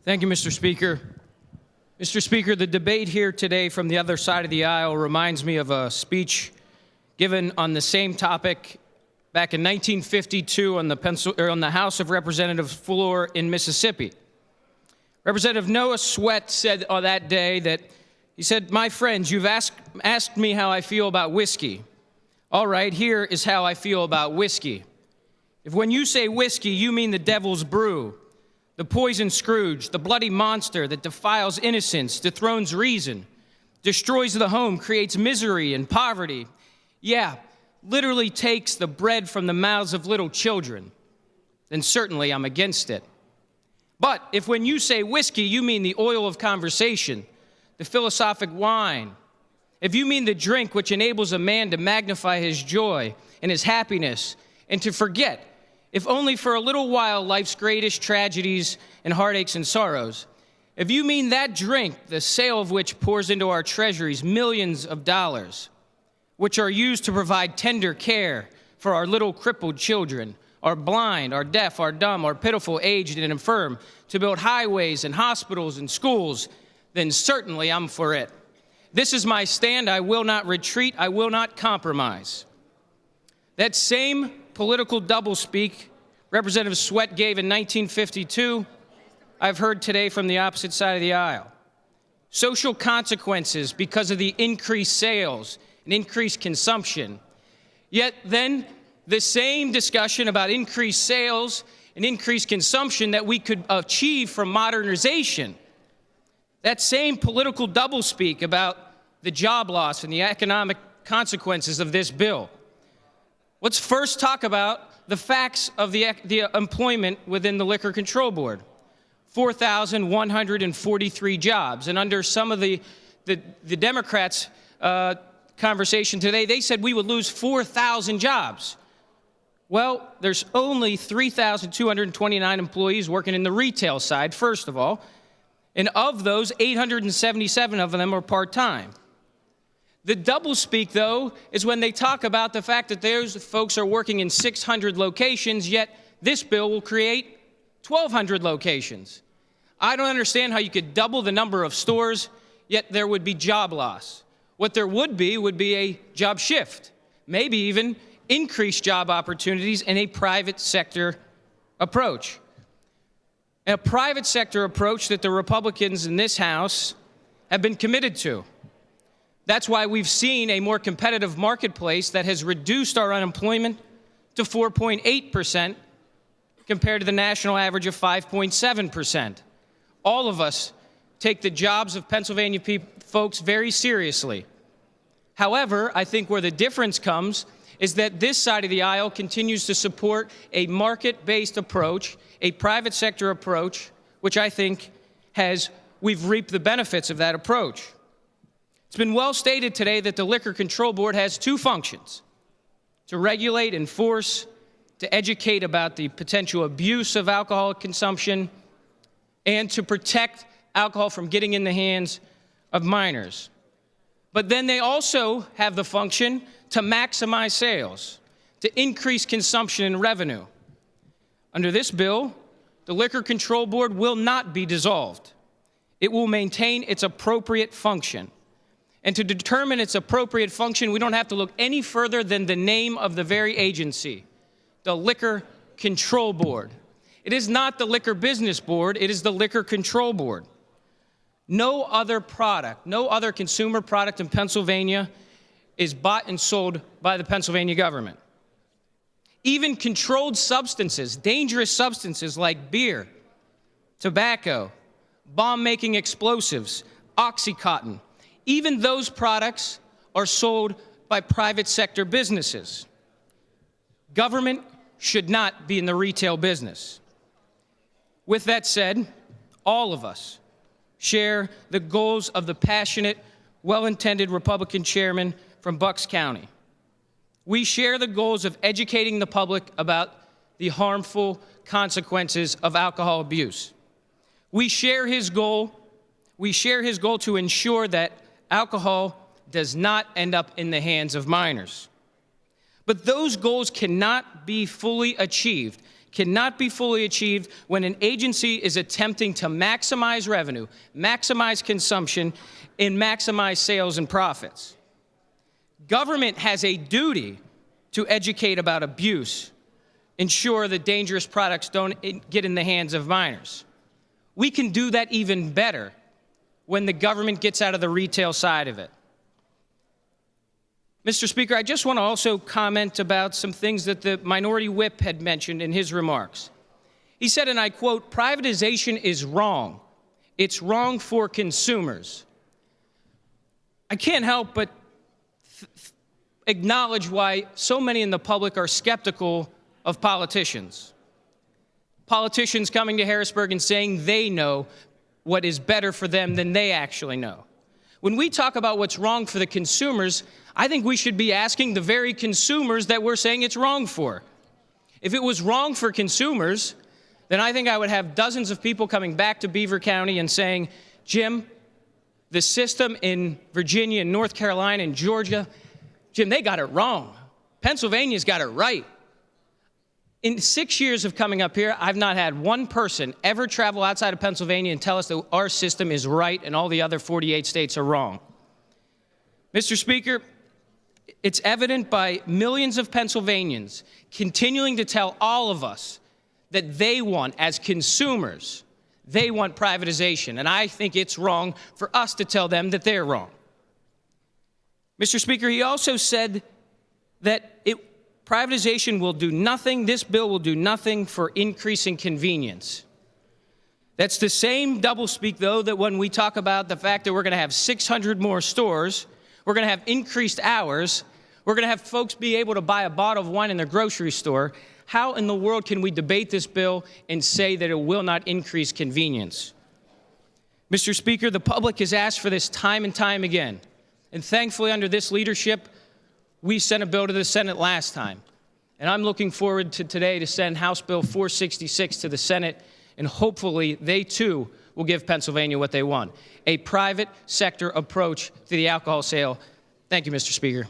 Thank you, Mr. Speaker. Mr. Speaker, the debate here today from the other side of the aisle reminds me of a speech given on the same topic back in 1952 on the House of Representatives floor in Mississippi. Representative Noah Sweat said on that day that he said, "My friends, you've asked me how I feel about whiskey. All right, here is how I feel about whiskey. If when you say whiskey, you mean the devil's brew, the poison Scrooge, the bloody monster that defiles innocence, dethrones reason, destroys the home, creates misery and poverty, literally takes the bread from the mouths of little children, then certainly I'm against it. But if when you say whiskey, you mean the oil of conversation, the philosophic wine, if you mean the drink which enables a man to magnify his joy and his happiness and to forget, if only for a little while, life's greatest tragedies and heartaches and sorrows, if you mean that drink, the sale of which pours into our treasuries millions of dollars, which are used to provide tender care for our little crippled children, our blind, our deaf, our dumb, our pitiful, aged, and infirm, to build highways and hospitals and schools, then certainly I'm for it. This is my stand. I will not retreat. I will not compromise." That same political doublespeak Representative Sweat gave in 1952, I've heard today from the opposite side of the aisle. Social consequences because of the increased sales and increased consumption. Yet then the same discussion about increased sales and increased consumption that we could achieve from modernization. That same political doublespeak about the job loss and the economic consequences of this bill. Let's first talk about the facts of the employment within the Liquor Control Board. 4,143 jobs. And under some of the Democrats' conversation today, they said we would lose 4,000 jobs. Well, there's only 3,229 employees working in the retail side, first of all. And of those, 877 of them are part-time. The doublespeak, though, is when they talk about the fact that those folks are working in 600 locations, yet this bill will create 1,200 locations. I don't understand how you could double the number of stores, yet there would be job loss. What there would be a job shift, maybe even increased job opportunities in a private sector approach. A private sector approach that the Republicans in this House have been committed to. That's why we've seen a more competitive marketplace that has reduced our unemployment to 4.8% compared to the national average of 5.7%. All of us take the jobs of Pennsylvania folks very seriously. However, I think where the difference comes is that this side of the aisle continues to support a market-based approach, a private sector approach, which I think we've reaped the benefits of that approach. It's been well stated today that the Liquor Control Board has two functions: to regulate, enforce, to educate about the potential abuse of alcohol consumption, and to protect alcohol from getting in the hands of minors. But then they also have the function to maximize sales, to increase consumption and revenue. Under this bill, the Liquor Control Board will not be dissolved. It will maintain its appropriate function. And to determine its appropriate function, we don't have to look any further than the name of the very agency, the Liquor Control Board. It is not the Liquor Business Board, it is the Liquor Control Board. No other product, no other consumer product in Pennsylvania is bought and sold by the Pennsylvania government. Even controlled substances, dangerous substances like beer, tobacco, bomb-making explosives, Oxycontin, even those products are sold by private sector businesses. Government should not be in the retail business. With that said, all of us share the goals of the passionate, well-intended Republican chairman from Bucks County. We share the goals of educating the public about the harmful consequences of alcohol abuse. We share his goal to ensure that alcohol does not end up in the hands of minors. But those goals cannot be fully achieved, cannot be fully achieved when an agency is attempting to maximize revenue, maximize consumption, and maximize sales and profits. Government has a duty to educate about abuse, ensure that dangerous products don't get in the hands of minors. We can do that even better when the government gets out of the retail side of it. Mr. Speaker, I just want to also comment about some things that the minority whip had mentioned in his remarks. He said, and I quote, "Privatization is wrong. It's wrong for consumers." I can't help but acknowledge why so many in the public are skeptical of politicians. Politicians coming to Harrisburg and saying they know what is better for them than they actually know. When we talk about what's wrong for the consumers, I think we should be asking the very consumers that we're saying it's wrong for. If it was wrong for consumers, then I think I would have dozens of people coming back to Beaver County and saying, Jim, the system in Virginia and North Carolina and Georgia, Jim, they got it wrong. Pennsylvania's got it right. In 6 years of coming up here, I've not had one person ever travel outside of Pennsylvania and tell us that our system is right and all the other 48 states are wrong. Mr. Speaker, it's evident by millions of Pennsylvanians continuing to tell all of us that they want, as consumers, they want privatization, and I think it's wrong for us to tell them that they're wrong. Mr. Speaker, he also said that privatization will do nothing, this bill will do nothing for increasing convenience. That's the same doublespeak, though, that when we talk about the fact that we're going to have 600 more stores, we're going to have increased hours, we're going to have folks be able to buy a bottle of wine in their grocery store. How in the world can we debate this bill and say that it will not increase convenience? Mr. Speaker, the public has asked for this time and time again. And thankfully, under this leadership, we sent a bill to the Senate last time. And I'm looking forward to today to send House Bill 466 to the Senate, and hopefully they too will give Pennsylvania what they want, a private sector approach to the alcohol sale. Thank you, Mr. Speaker.